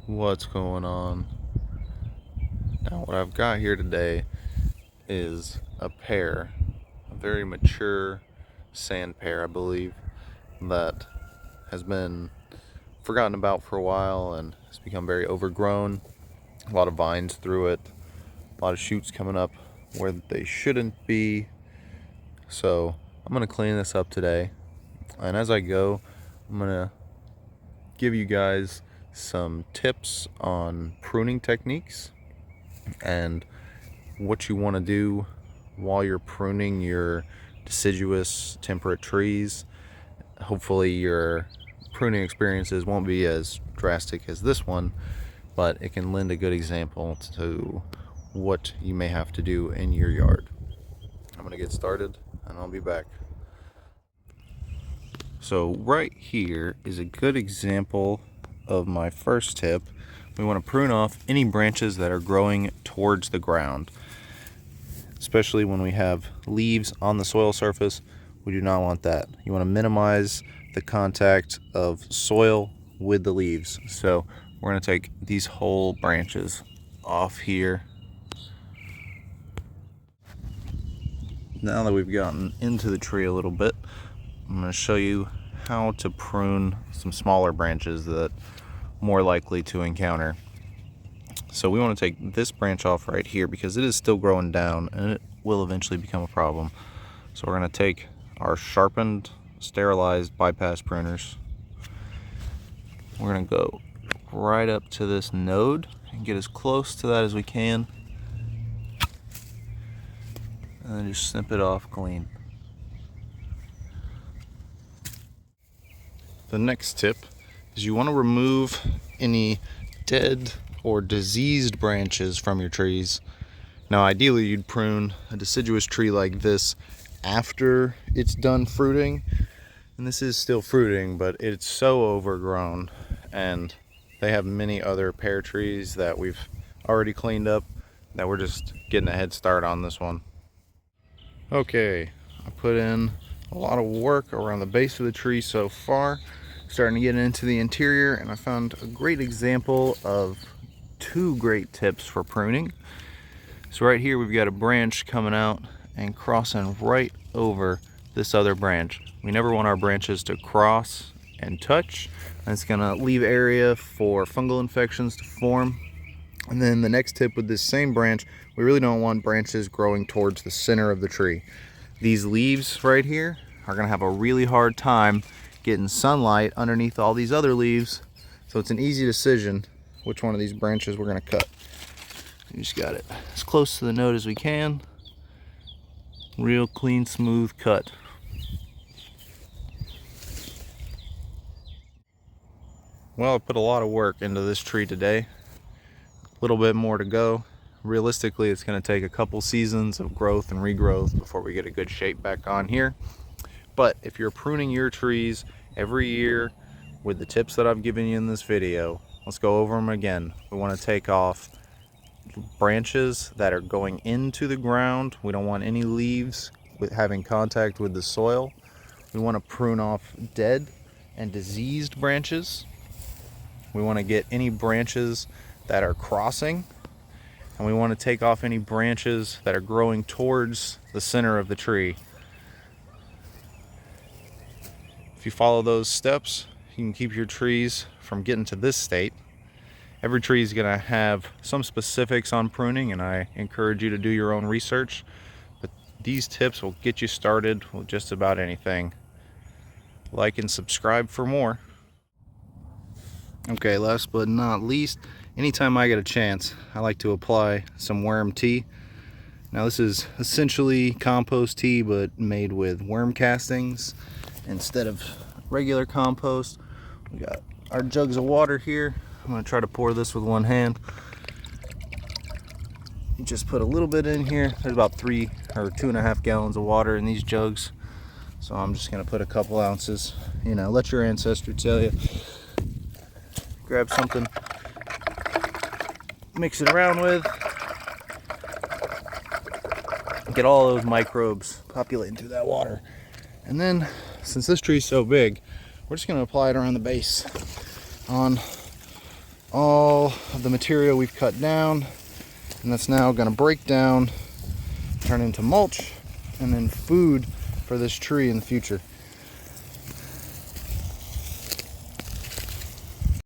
What's going on? Now what I've got here today is a pear, a very mature sand pear, I believe, that has been forgotten about for a while and has become very overgrown. A lot of vines through it, a lot of shoots coming up where they shouldn't be. So I'm gonna clean this up today, and as I go, I'm gonna give you guys some tips on pruning techniques and what you want to do while you're pruning your deciduous temperate trees. Hopefully your pruning experiences won't be as drastic as this one, but it can lend a good example to what you may have to do in your yard. I'm going to get started and I'll be back. So right here is a good example of my first tip. We want to prune off any branches that are growing towards the ground, especially when we have leaves on the soil surface. We do not want that. You want to minimize the contact of soil with the leaves. So we're going to take these whole branches off here. Now that we've gotten into the tree a little bit, I'm going to show you how to prune some smaller branches that more likely to encounter. So we want to take this branch off right here because it is still growing down and it will eventually become a problem. So we're going to take our sharpened, sterilized bypass pruners. We're going to go right up to this node and get as close to that as we can, and then just snip it off clean. The next tip is you want to remove any dead or diseased branches from your trees. Now ideally you'd prune a deciduous tree like this after it's done fruiting, and this is still fruiting, but it's so overgrown, and they have many other pear trees that we've already cleaned up that we're just getting a head start on this one. Okay, I put in a lot of work around the base of the tree so far, starting to get into the interior, and I found a great example of two great tips for pruning. So right here we've got a branch coming out and crossing right over this other branch. We never want our branches to cross and touch, and it's gonna leave area for fungal infections to form. And then the next tip with this same branch, we really don't want branches growing towards the center of the tree. These leaves right here are gonna have a really hard time getting sunlight underneath all these other leaves, so it's an easy decision which one of these branches we're going to cut. We just got it as close to the node as we can. Real clean, smooth cut. Well, I put a lot of work into this tree today. A little bit more to go. Realistically, it's going to take a couple seasons of growth and regrowth before we get a good shape back on here. But if you're pruning your trees every year with the tips that I've given you in this video, let's go over them again. We want to take off branches that are going into the ground. We don't want any leaves having contact with the soil. We want to prune off dead and diseased branches. We want to get any branches that are crossing, and we want to take off any branches that are growing towards the center of the tree. If you follow those steps, you can keep your trees from getting to this state. Every tree is going to have some specifics on pruning, and I encourage you to do your own research. But these tips will get you started with just about anything. Like and subscribe for more. Okay, last but not least, anytime I get a chance, I like to apply some worm tea. Now this is essentially compost tea, but made with worm castings instead of regular compost. We got our jugs of water here. I'm going to try to pour this with one hand. You just put a little bit in here. There's about 3 or 2.5 gallons of water in these jugs, so I'm just going to put a couple ounces. You know, let your ancestry tell you. Grab something, mix it around with, get all those microbes populating through that water. And then, since this tree is so big, we're just going to apply it around the base on all of the material we've cut down, and that's now going to break down, turn into mulch, and then food for this tree in the future.